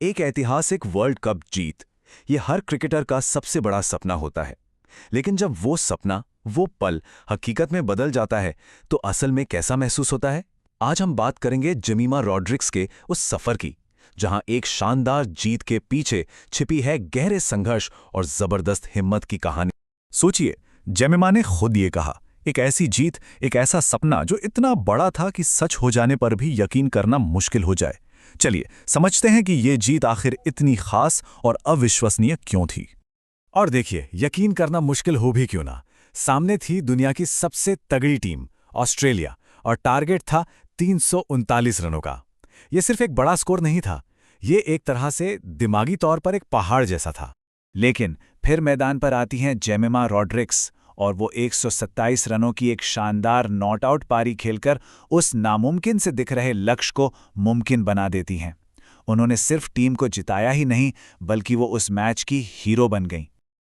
एक ऐतिहासिक world cup जीत, ये हर क्रिकेटर का सबसे बड़ा सपना होता है। लेकिन जब वो सपना, वो पल हकीकत में बदल जाता है, तो असल में कैसा महसूस होता है? आज हम बात करेंगे जेमिमा रॉड्रिग्स के उस सफर की, जहां एक शानदार जीत के पीछे छिपी है गहरे संघर्ष और जबरदस्त हिम्मत की कहानी। सोचिए, जेमिमा ने खुद ये कहा, एक ऐसी जीत, एक ऐसा सपना जो इतना बड़ा था कि सच हो जाने पर भी यकीन करना मुश्किल हो जाए। चलिए समझते हैं कि ये जीत आखिर इतनी खास और अविश्वसनीय क्यों थी। और देखिए, यकीन करना मुश्किल हो भी क्यों ना, सामने थी दुनिया की सबसे तगड़ी टीम ऑस्ट्रेलिया, और टारगेट था 339 रनों का। यह सिर्फ एक बड़ा स्कोर नहीं था, ये एक तरह से दिमागी तौर पर एक पहाड़ जैसा था। लेकिन फिर मैदान पर आती हैं जेमिमा रॉड्रिग्स, और वो 127 रनों की एक शानदार नॉट आउट पारी खेलकर उस नामुमकिन से दिख रहे लक्ष्य को मुमकिन बना देती हैं। उन्होंने सिर्फ टीम को जिताया ही नहीं, बल्कि वो उस मैच की हीरो बन गईं।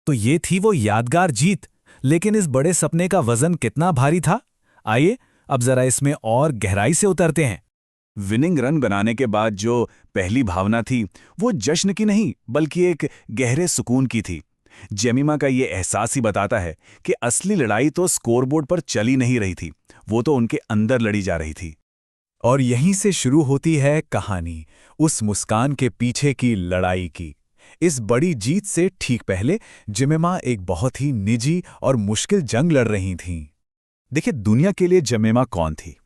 तो ये थी वो यादगार जीत, लेकिन इस बड़े सपने का वजन कितना भारी था? आइए अब जरा इसमें और गहराई से उतरते हैं। विनिंग रन बनाने के बाद जो पहली भावना थी, वो जश्न की नहीं बल्कि एक गहरे सुकून की थी। जेमिमा का ये एहसास ही बताता है कि असली लड़ाई तो स्कोरबोर्ड पर चली नहीं रही थी, वो तो उनके अंदर लड़ी जा रही थी। और यहीं से शुरू होती है कहानी, उस मुस्कान के पीछे की लड़ाई की। इस बड़ी जीत से ठीक पहले जेमिमा एक बहुत ही निजी और मुश्किल जंग लड़ रही थीं। देखिए, दुनिया के लिए जेमिमा कौन थी?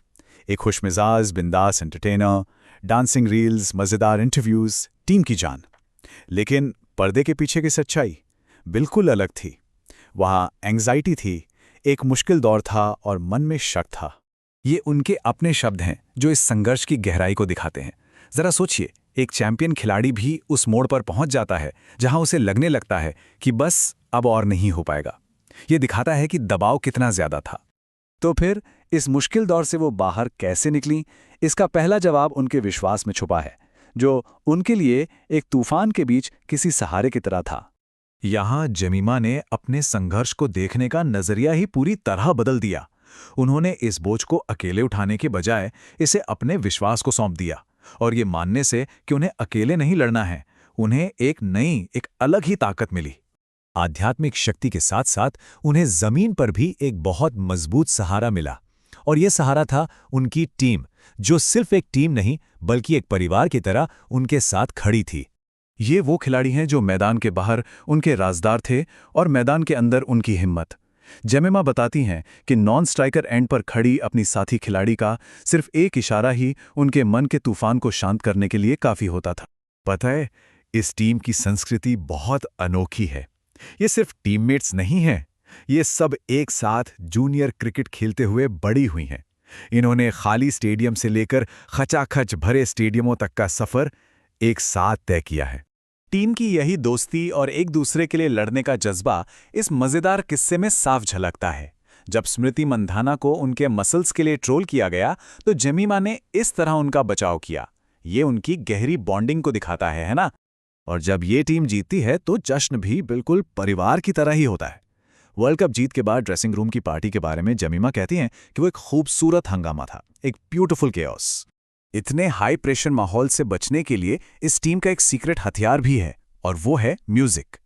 एक खुशमिजाज, बिंदास एंटरटेनर, डांसिंग रील्स, मज़ेदार इंटरव्यूज, टीम की जान। लेकिन पर्दे के पीछे की सच्चाई बिल्कुल अलग थी। वहाँ एंग्जाइटी थी, एक मुश्किल दौर था और मन में शक था। ये उनके अपने शब्द हैं जो इस संघर्ष की गहराई को दिखाते हैं। जरा सोचिए, एक चैंपियन खिलाड़ी भी उस मोड़ पर पहुंच जाता है जहां उसे लगने लगता है कि बस अब और नहीं हो पाएगा। ये दिखाता है कि दबाव कितना ज्यादा था। तो फिर इस मुश्किल दौर से वो बाहर कैसे निकली? इसका पहला जवाब उनके विश्वास में छुपा है, जो उनके लिए एक तूफान के बीच किसी सहारे की तरह था। यहाँ जेमिमा ने अपने संघर्ष को देखने का नजरिया ही पूरी तरह बदल दिया। उन्होंने इस बोझ को अकेले उठाने के बजाय इसे अपने विश्वास को सौंप दिया, और ये मानने से कि उन्हें अकेले नहीं लड़ना है, उन्हें एक नई, एक अलग ही ताकत मिली। आध्यात्मिक शक्ति के साथ साथ उन्हें जमीन पर भी एक बहुत मजबूत सहारा मिला, और ये सहारा था उनकी टीम, जो सिर्फ एक टीम नहीं बल्कि एक परिवार की तरह उनके साथ खड़ी थी। ये वो खिलाड़ी हैं जो मैदान के बाहर उनके राजदार थे और मैदान के अंदर उनकी हिम्मत। जेमिमा बताती हैं कि नॉन स्ट्राइकर एंड पर खड़ी अपनी साथी खिलाड़ी का सिर्फ एक इशारा ही उनके मन के तूफान को शांत करने के लिए काफ़ी होता था। पता है, इस टीम की संस्कृति बहुत अनोखी है। ये सिर्फ टीममेट्स नहीं हैं, ये सब एक साथ जूनियर क्रिकेट खेलते हुए बड़ी हुई हैं। इन्होंने खाली स्टेडियम से लेकर खचाखच भरे स्टेडियमों तक का सफ़र एक साथ तय किया है। टीम की यही दोस्ती और एक दूसरे के लिए लड़ने का जज्बा इस मजेदार किस्से में साफ झलकता है। जब स्मृति मंधाना को उनके मसल्स के लिए ट्रोल किया गया, तो जेमिमा ने इस तरह उनका बचाव किया। ये उनकी गहरी बॉन्डिंग को दिखाता है ना? और जब ये टीम जीतती है तो जश्न भी बिल्कुल परिवार की तरह ही होता है। वर्ल्ड कप जीत के बाद ड्रेसिंग रूम की पार्टी के बारे में जेमिमा कहती हैं कि वो एक खूबसूरत हंगामा था, एक ब्यूटीफुल केओस। इतने हाई प्रेशर माहौल से बचने के लिए इस टीम का एक सीक्रेट हथियार भी है, और वो है म्यूजिक।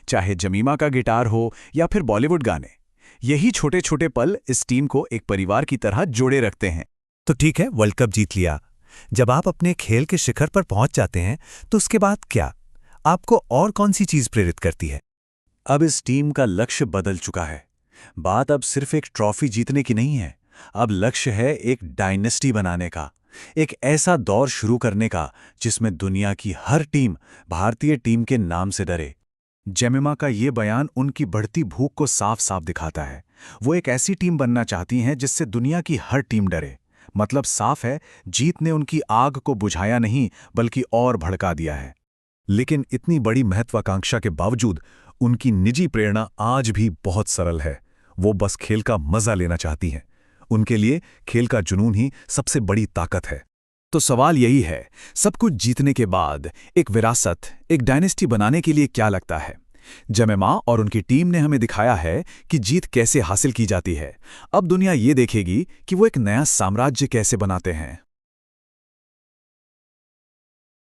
चाहे जेमिमा का गिटार हो या फिर बॉलीवुड गाने, यही छोटे छोटे पल इस टीम को एक परिवार की तरह जोड़े रखते हैं। तो ठीक है, वर्ल्ड कप जीत लिया। जब आप अपने खेल के शिखर पर पहुंच जाते हैं, तो उसके बाद क्या? आपको और कौन सी चीज प्रेरित करती है? अब इस टीम का लक्ष्य बदल चुका है। बात अब सिर्फ एक ट्रॉफी जीतने की नहीं है, अब लक्ष्य है एक डायनेस्टी बनाने का, एक ऐसा दौर शुरू करने का जिसमें दुनिया की हर टीम भारतीय टीम के नाम से डरे। जेमिमा का ये बयान उनकी बढ़ती भूख को साफ साफ दिखाता है। वो एक ऐसी टीम बनना चाहती हैं जिससे दुनिया की हर टीम डरे। मतलब साफ है, जीत ने उनकी आग को बुझाया नहीं बल्कि और भड़का दिया है। लेकिन इतनी बड़ी महत्वाकांक्षा के बावजूद उनकी निजी प्रेरणा आज भी बहुत सरल है। वो बस खेल का मजा लेना चाहती हैं। उनके लिए खेल का जुनून ही सबसे बड़ी ताकत है। तो सवाल यही है, सब कुछ जीतने के बाद एक विरासत, एक डायनेस्टी बनाने के लिए क्या लगता है? जेमिमा और उनकी टीम ने हमें दिखाया है कि जीत कैसे हासिल की जाती है। अब दुनिया ये देखेगी कि वो एक नया साम्राज्य कैसे बनाते हैं।